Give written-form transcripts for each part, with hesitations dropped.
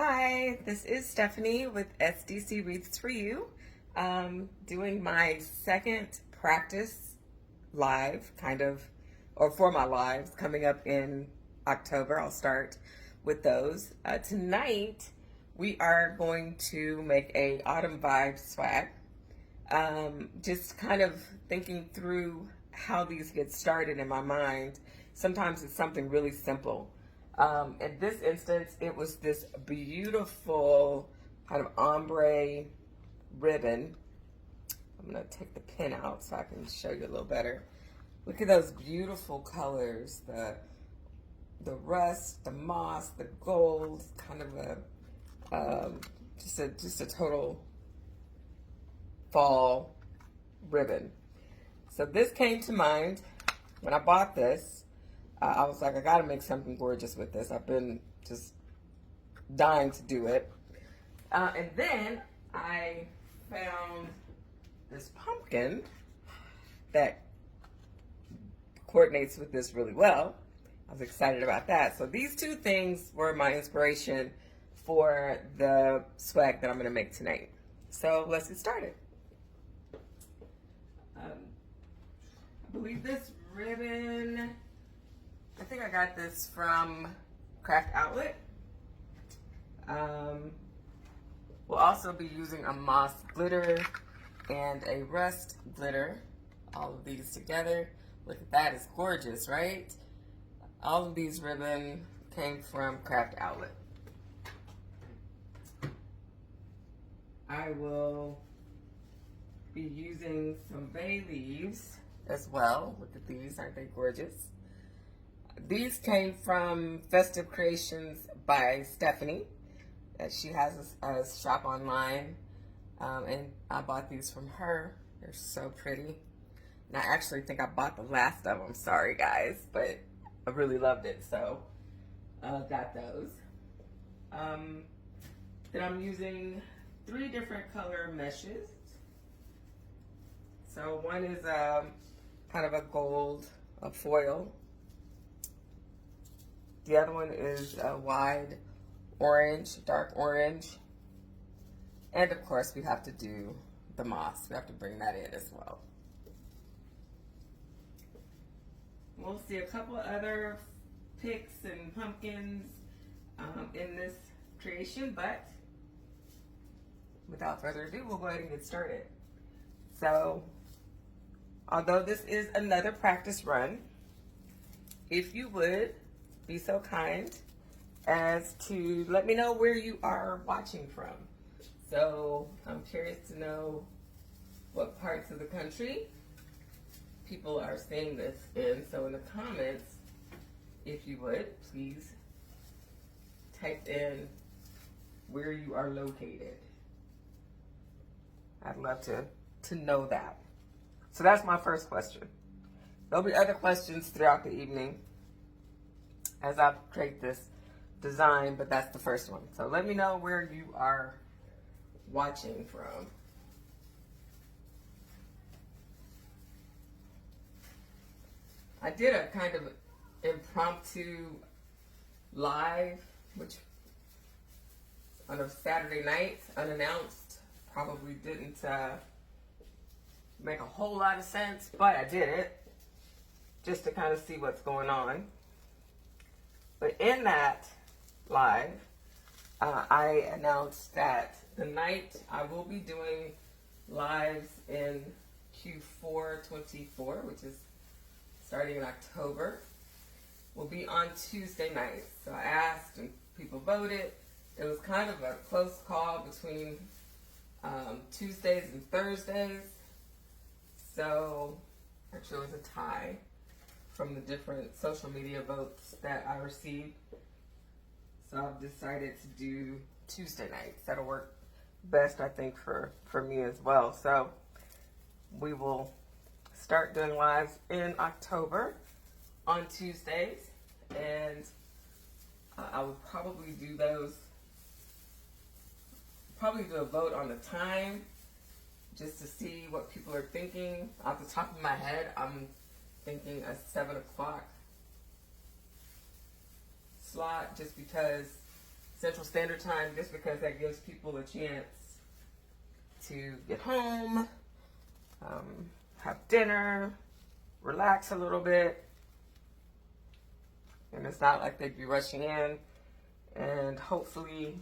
Hi, this is Stephanie with SDC Wreaths for you. Doing my second practice live, or for my lives coming up in October. I'll start with those. Tonight, we are going to make a autumn vibe swag. Just kind of thinking through how these get started in my mind. Sometimes it's something really simple. In this instance, it was this beautiful kind of ombre ribbon. I'm going to take the pin out so I can show you a little better. Look at those beautiful colors, the rust, the moss, the gold, kind of just a total fall ribbon. So this came to mind when I bought this. I was like, I gotta make something gorgeous with this. I've been just dying to do it. And then I found this pumpkin that coordinates with this really well. I was excited about that. So these two things were my inspiration for the swag that I'm gonna make tonight. So let's get started. I believe this ribbon, I think I got this from Craft Outlet. We'll also be using a moss glitter and a rust glitter. All of these together. Look at that, it's gorgeous, right? All of these ribbon came from Craft Outlet. I will be using some bay leaves as well. Look at these, aren't they gorgeous? These came from Festive Creations by Stephanie. She has a shop online, and I bought these from her. They're so pretty. And I actually think I bought the last of them. Sorry, guys, but I really loved it, so got those. Then I'm using 3 different color meshes. So one is kind of a gold, a foil. The other one is a wide orange, dark orange. And of course we have to do the moss. We have to bring that in as well. We'll see a couple other picks and pumpkins in this creation, but without further ado, we'll go ahead and get started. So, although this is another practice run, if you would be so kind as to let me know where you are watching from. So I'm curious to know what parts of the country people are seeing this in. So in the comments, if you would, please type in where you are located. I'd love to know that. So that's my first question. There'll be other questions throughout the evening as I create this design, but that's the first one. So let me know where you are watching from. I did a kind of impromptu live, which on a Saturday night, unannounced, probably didn't make a whole lot of sense, but I did it just to kind of see what's going on. But in that live, I announced that the night I will be doing lives in Q4 24, which is starting in October, will be on Tuesday nights. So I asked and people voted. It was kind of a close call between Tuesdays and Thursdays. So actually it was a tie from the different social media votes that I received. So I've decided to do Tuesday nights. That'll work best, I think, for me as well. So we will start doing lives in October on Tuesdays, and I will probably do those, probably do a vote on the time just to see what people are thinking. Off the top of my head, I'm thinking a 7 o'clock slot, just because Central Standard Time, just because that gives people a chance to get home, have dinner, relax a little bit. And it's not like they'd be rushing in. And hopefully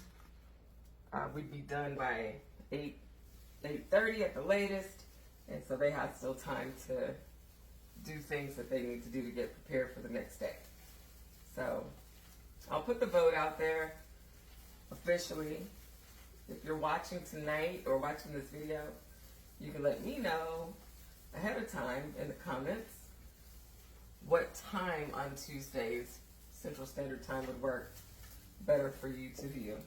we'd be done by 8:30 at the latest. And so they have still time to do things that they need to do to get prepared for the next day. So I'll put the vote out there officially. If you're watching tonight or watching this video, you can let me know ahead of time in the comments what time on Tuesdays Central Standard Time would work better for you to view.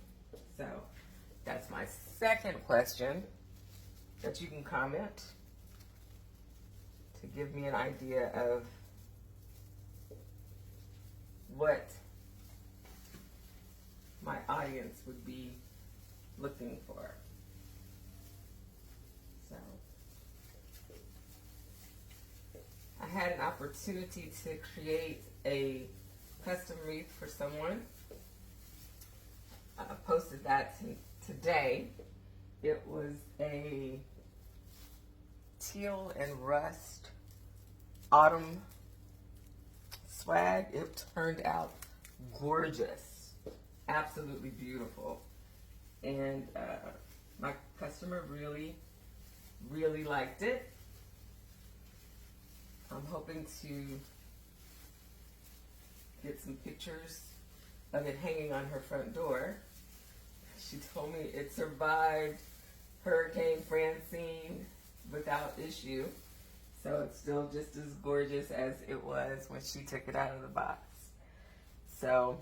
So that's my second question that you can comment to give me an idea of what my audience would be looking for. So I had an opportunity to create a custom wreath for someone. I posted that today. It was a teal and rust autumn swag. It turned out gorgeous, absolutely beautiful. And my customer really, really liked it. I'm hoping to get some pictures of it hanging on her front door. She told me it survived Hurricane Francine without issue. So it's still just as gorgeous as it was when she took it out of the box. So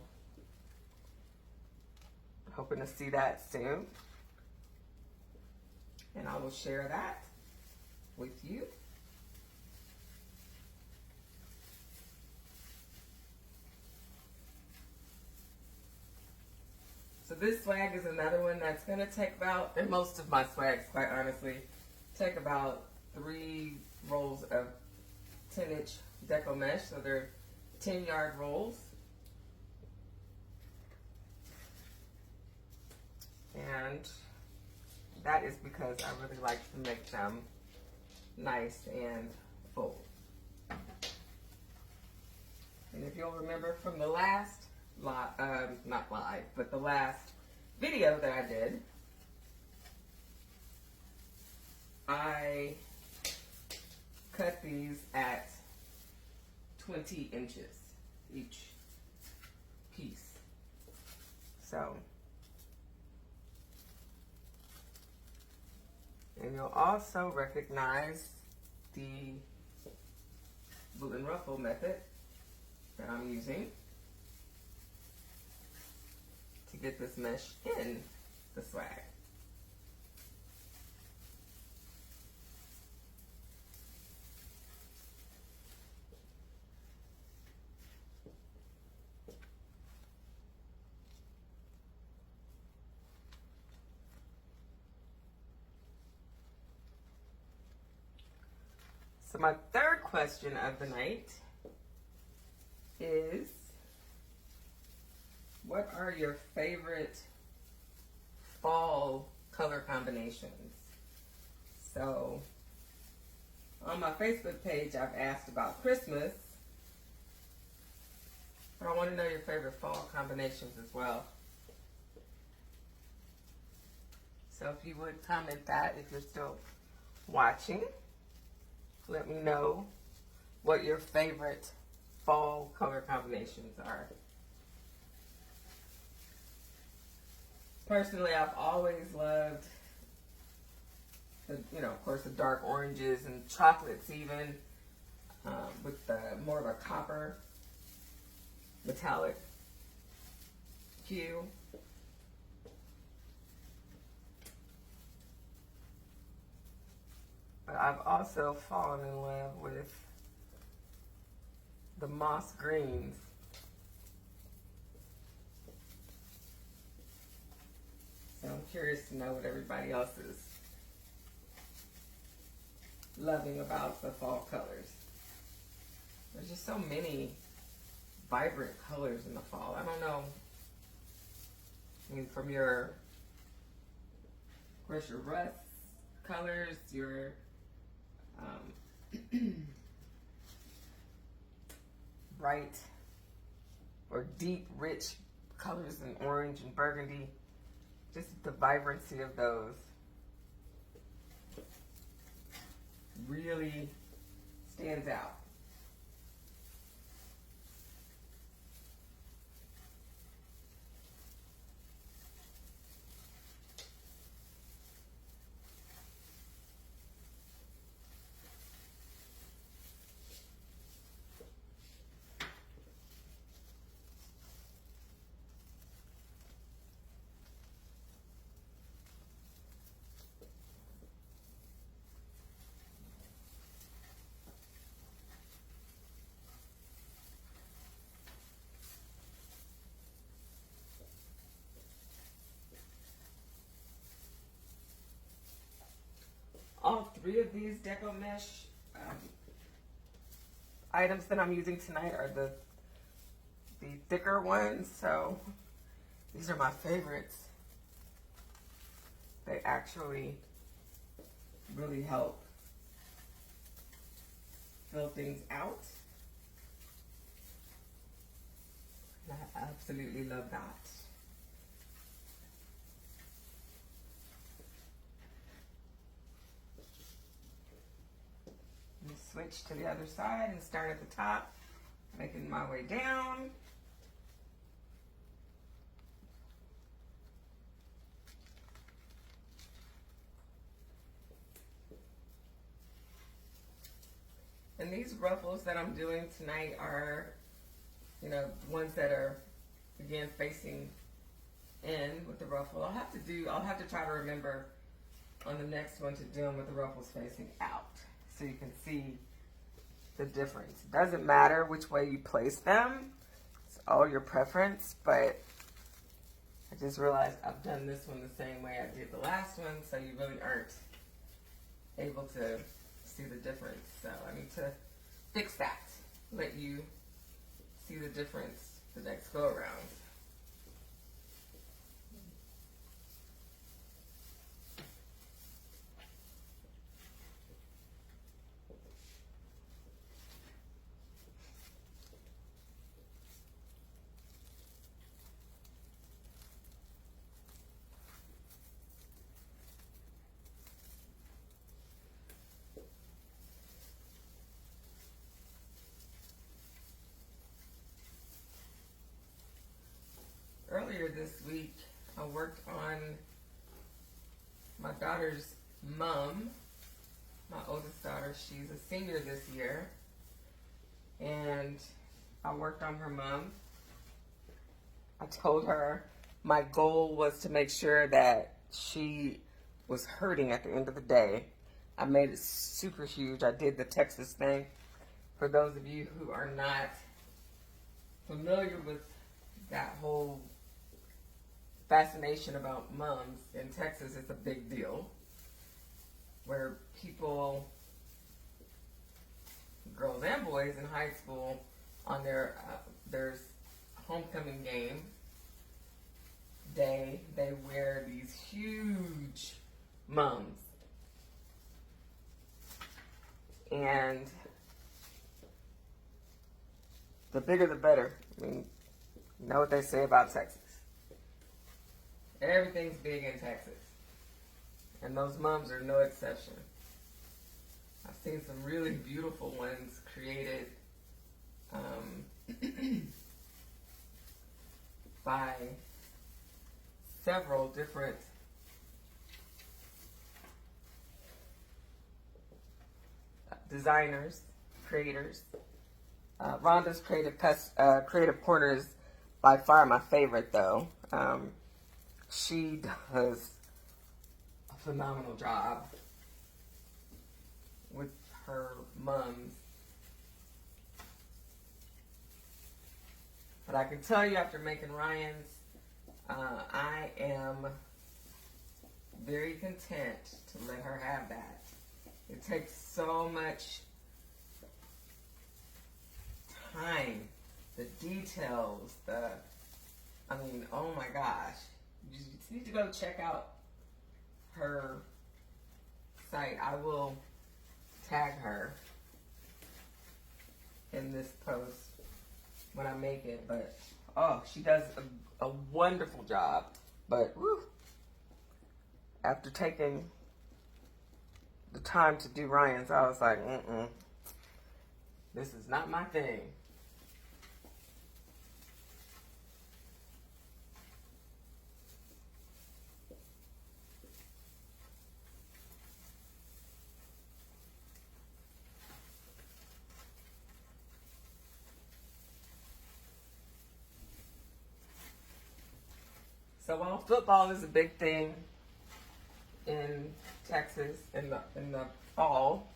hoping to see that soon. And I will share that with you. So this swag is another one that's going to take about, and most of my swags, quite honestly, take about 3 rolls of 10-inch deco mesh. So they're 10-yard rolls. And that is because I really like to make them nice and full. And if you'll remember from the last not live, but the last video that I did, I cut these at 20 inches each piece. So, and you'll also recognize the boot and ruffle method that I'm using to get this mesh in the swag. So my third question of the night is, what are your favorite fall color combinations? So on my Facebook page, I've asked about Christmas, but I want to know your favorite fall combinations as well. So if you would comment that, if you're still watching, let me know what your favorite fall color combinations are. Personally, I've always loved the, of course, the dark oranges and chocolates even, with the more of a copper metallic hue. But I've also fallen in love with the moss greens. So I'm curious to know what everybody else is loving about the fall colors. There's just so many vibrant colors in the fall. I don't know mean, from your, of course, your rust colors, your bright or deep, rich colors in orange and burgundy. Just the vibrancy of those really stands out. All three of these deco mesh items that I'm using tonight are the thicker ones, so these are my favorites. They actually really help fill things out. And I absolutely love that. Switch to the other side and start at the top, making my way down. And these ruffles that I'm doing tonight are, you know, ones that are, again, facing in with the ruffle. I'll have to try to remember on the next one to do them with the ruffles facing out, so you can see the difference. It doesn't matter which way you place them. It's all your preference, but I just realized I've done this one the same way I did the last one, so you really aren't able to see the difference. So I need to fix that, let you see the difference the next go around. Earlier this week, I worked on my daughter's mom, my oldest daughter. She's a senior this year, and I worked on her mom. I told her my goal was to make sure that she was hurting at the end of the day. I made it super huge. I did the Texas thing. For those of you who are not familiar with that whole fascination about mums, in Texas, it's a big deal, where people, girls and boys in high school, on their homecoming game day, they wear these huge mums, and the bigger the better. I mean, you know what they say about Texas. Everything's big in Texas, and those mums are no exception. I've seen some really beautiful ones created by several different designers, creators. Rhonda's creative corner is by far my favorite, though. She does a phenomenal job with her mums. But I can tell you, after making Ryan's, I am very content to let her have that. It takes so much time, the details, oh my gosh. You just need to go check out her site. I will tag her in this post when I make it, but oh, she does a wonderful job. But whew, after taking the time to do Ryan's, I was like, this is not my thing. So while football is a big thing in Texas in the fall,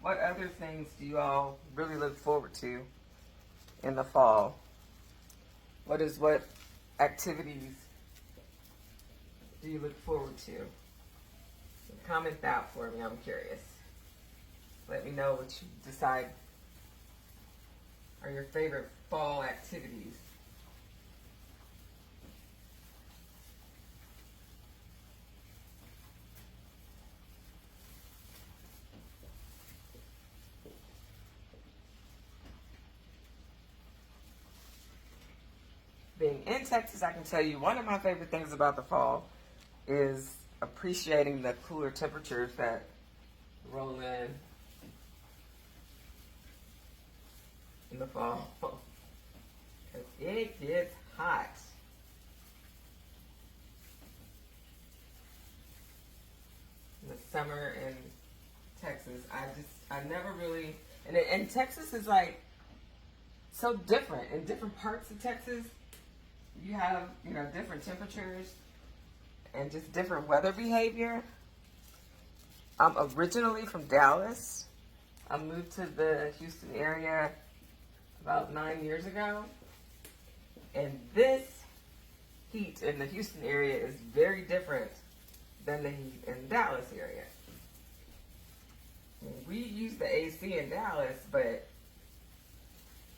what other things do you all really look forward to in the fall? What activities do you look forward to? Comment that for me, I'm curious. Let me know what you decide are your favorite fall activities. Being in Texas, I can tell you one of my favorite things about the fall is appreciating the cooler temperatures that roll in the fall. Because it gets hot. In the summer in Texas, I never really, and Texas is like so different. In different parts of Texas, you have, different temperatures and just different weather behavior. I'm originally from Dallas. I moved to the Houston area about 9 years ago. And this heat in the Houston area is very different than the heat in the Dallas area. I mean, we use the AC in Dallas, but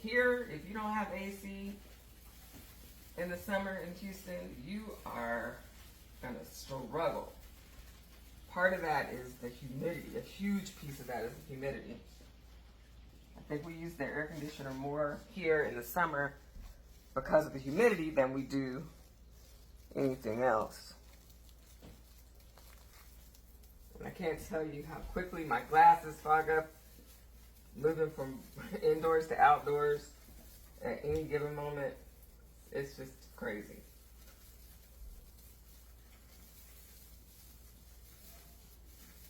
here, if you don't have AC in the summer in Houston, you are going to struggle. Part of that is the humidity. A huge piece of that is the humidity. I think we use the air conditioner more here in the summer because of the humidity than we do anything else. And I can't tell you how quickly my glasses fog up, moving from indoors to outdoors at any given moment. It's just crazy.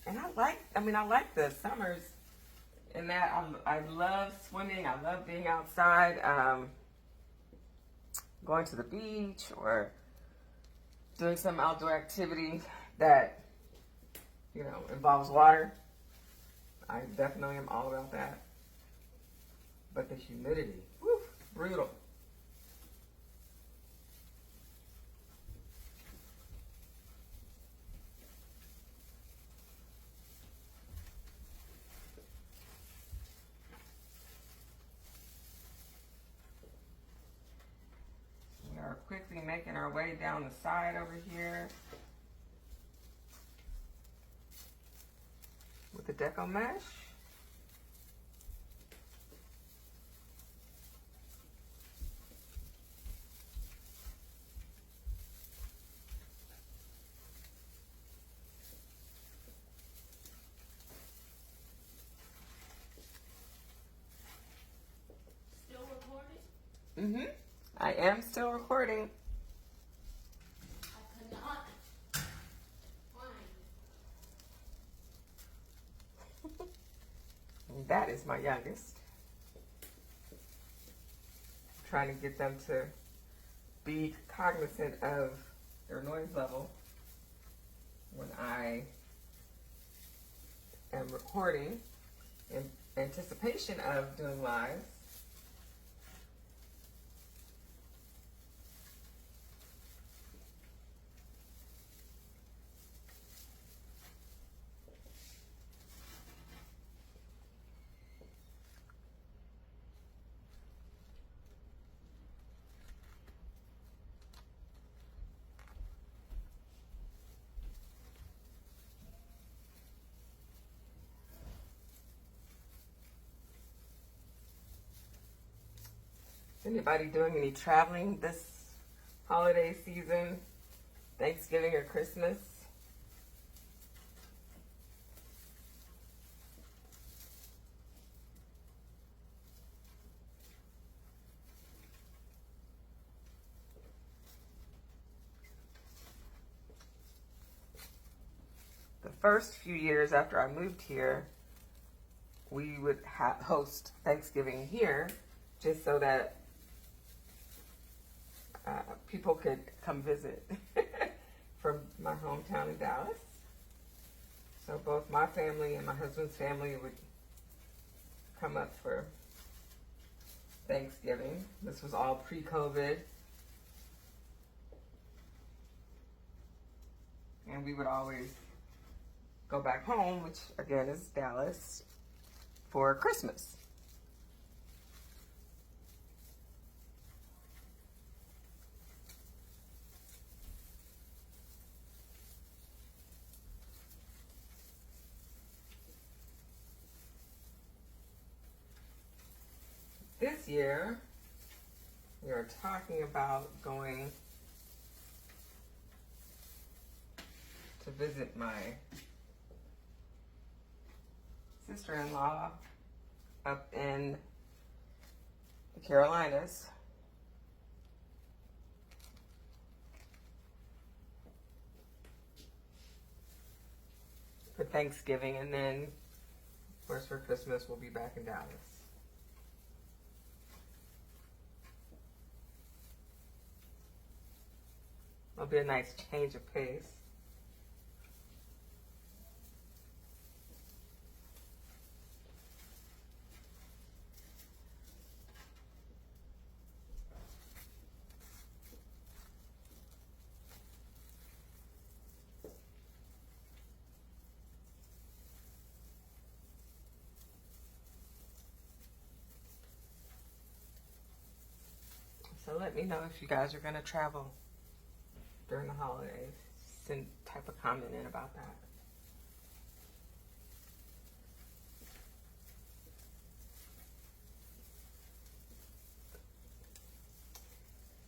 And I like the summers in that I love swimming. I love being outside, going to the beach or doing some outdoor activity that, involves water. I definitely am all about that. But the humidity, whew, brutal. We are quickly making our way down the side over here with the deco mesh. I am still recording. I could not find. That is my youngest. I'm trying to get them to be cognizant of their noise level when I am recording in anticipation of doing live. Anybody doing any traveling this holiday season? Thanksgiving or Christmas? The first few years after I moved here, we would host Thanksgiving here just so that people could come visit from my hometown in Dallas. So both my family and my husband's family would come up for Thanksgiving. This was all pre-COVID. And we would always go back home, which again is Dallas, for Christmas. This year, we are talking about going to visit my sister-in-law up in the Carolinas. For Thanksgiving, and then, of course, for Christmas, we'll be back in Dallas. It'll be a nice change of pace. So let me know if you guys are going to travel during the holidays. Send type of comment in about that.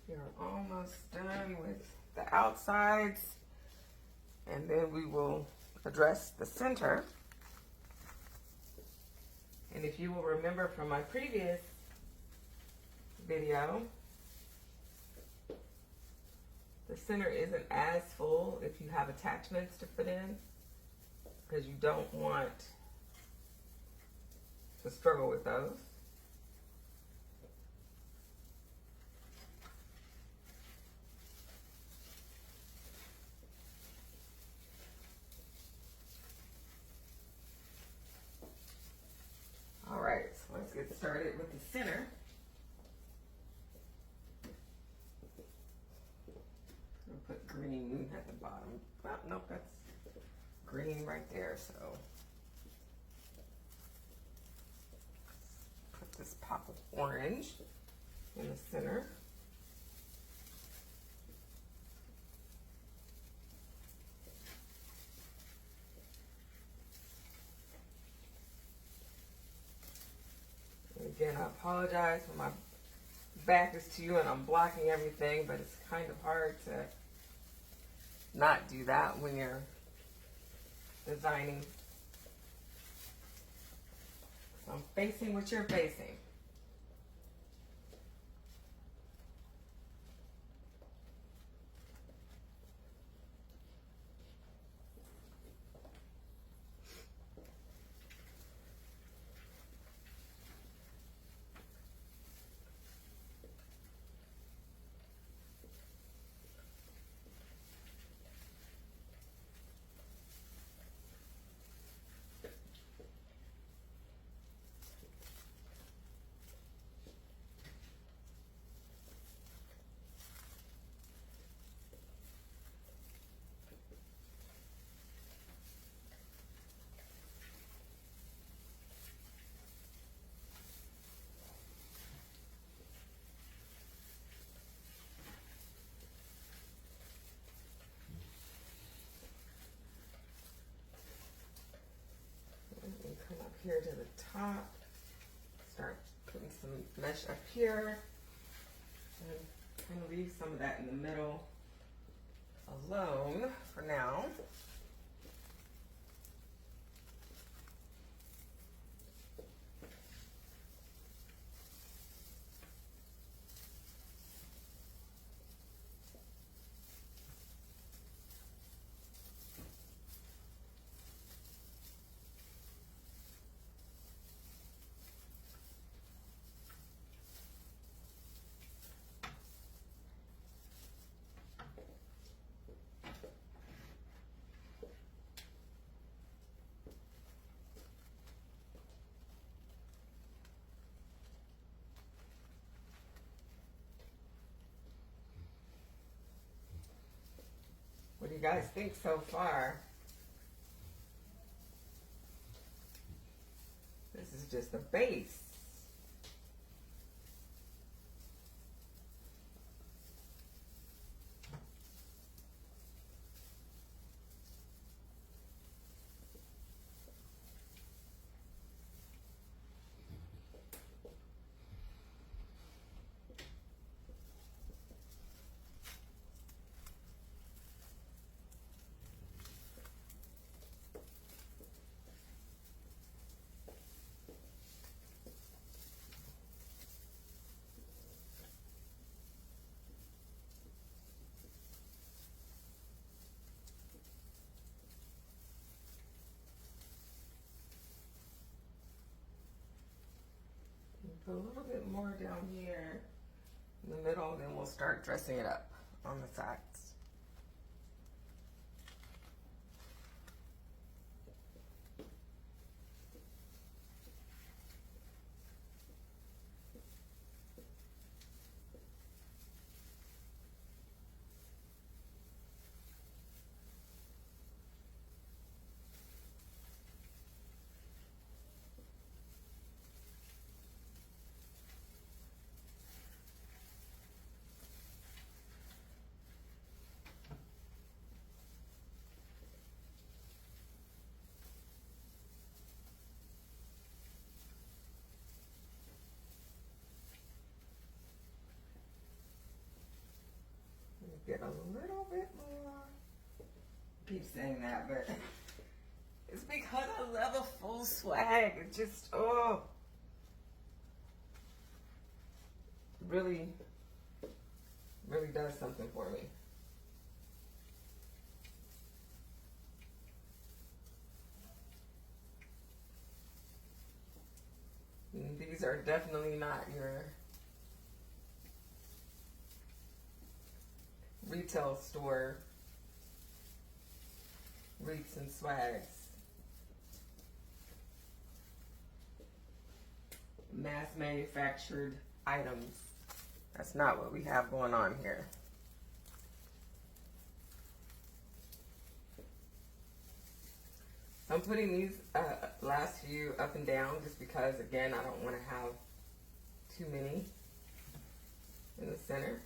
We're almost done with the outsides, and then we will address the center. And if you will remember from my previous video, the center isn't as full if you have attachments to put in, because you don't want to struggle with those. All right, so let's get started with the center. Put green at the bottom. Well, nope, that's green right there, so put this pop of orange in the center. And again, I apologize when my back is to you and I'm blocking everything, but it's kind of hard to not do that when you're designing. So I'm facing what you're facing. Come up here to the top, start putting some mesh up here. And kind of leave some of that in the middle alone for now. What do you guys think so far? This is just the base. Put a little bit more down here in the middle, then we'll start dressing it up on the sides. Get a little bit more. Keep saying that, but it's because I love a full swag. It just, oh, really does something for me. And these are definitely not your retail store wreaths and swags. Mass manufactured items. That's not what we have going on here. I'm putting these last few up and down just because, again, I don't want to have too many in the center.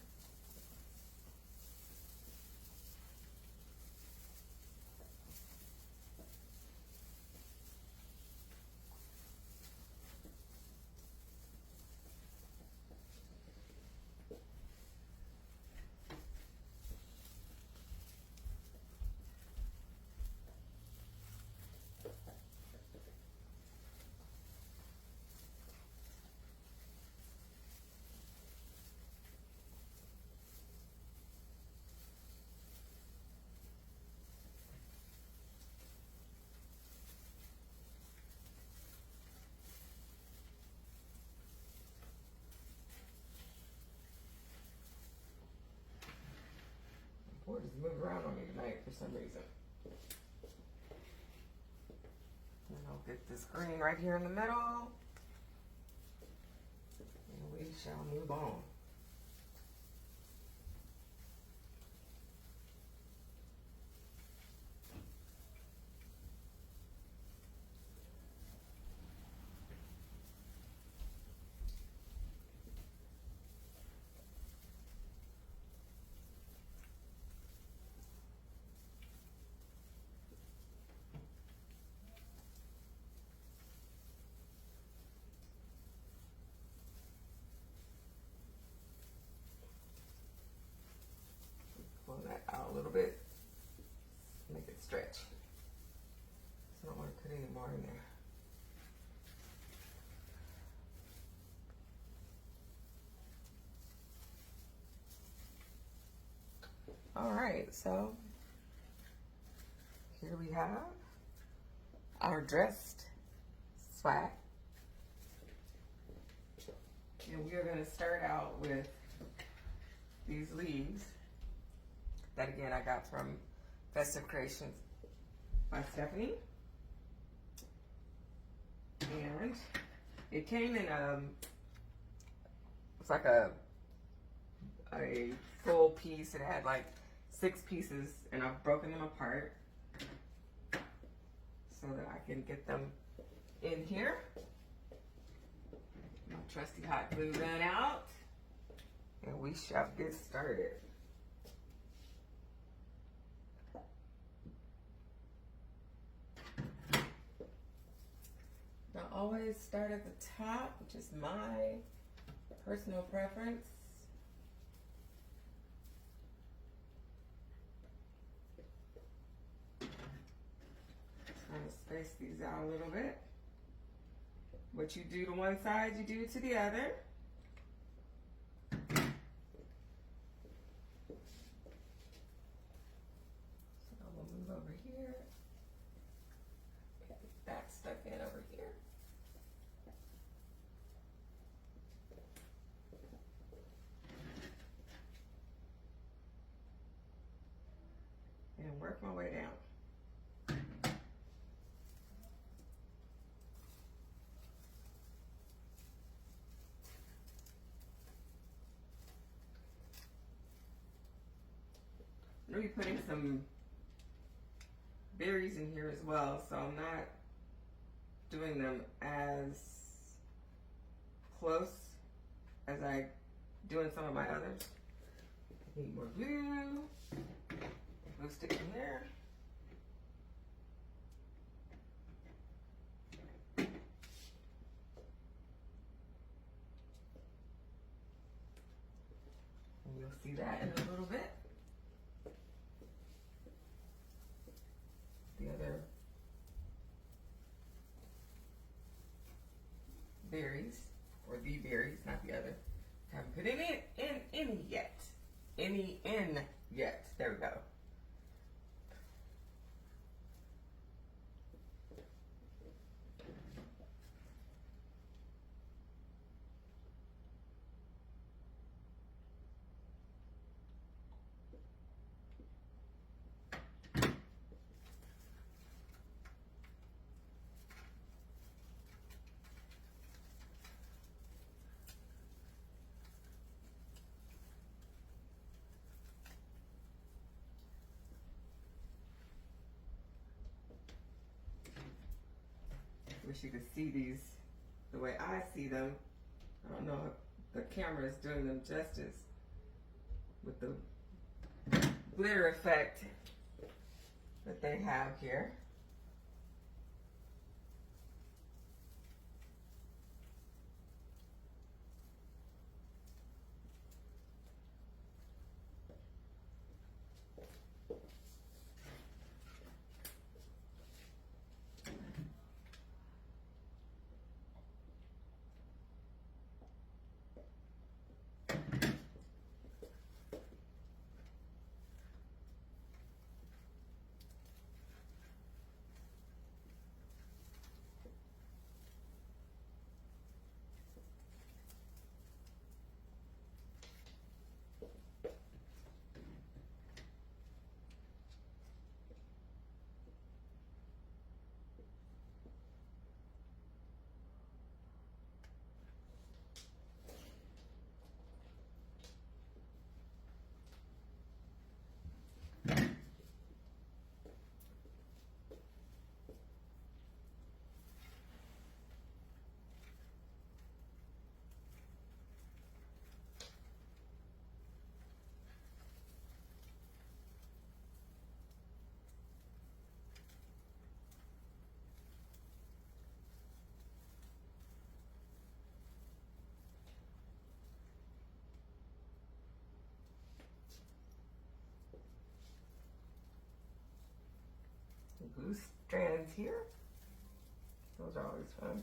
Board just moved around on me tonight for some reason. And I'll get this green right here in the middle. And we shall move on. that out a little bit. Make it stretch. So I don't want to put any more in there. All right, so here we have our dressed swag. And we are going to start out with these leaves that again I got from Festive Creations by Stephanie. And it came in it's like a full piece. It had like 6 pieces and I've broken them apart so that I can get them in here. My trusty hot glue gun out and we shall get started. Now always start at the top, which is my personal preference. Trying to space these out a little bit. What you do to one side, you do to the other. So we'll move over here. Get this back stuck in over here. And work my way down. I'm going to be putting some berries in here as well, so I'm not doing them as close as I do in some of my others. Need more glue. Glue stick in there. And you'll see that in a little bit. The other berries, or the berries, not the other. Haven't put any in yet. Any in yet. There we go. Wish you could see these the way I see them. I don't know if the camera is doing them justice with the glitter effect that they have here. glue strands here. Those are always fun.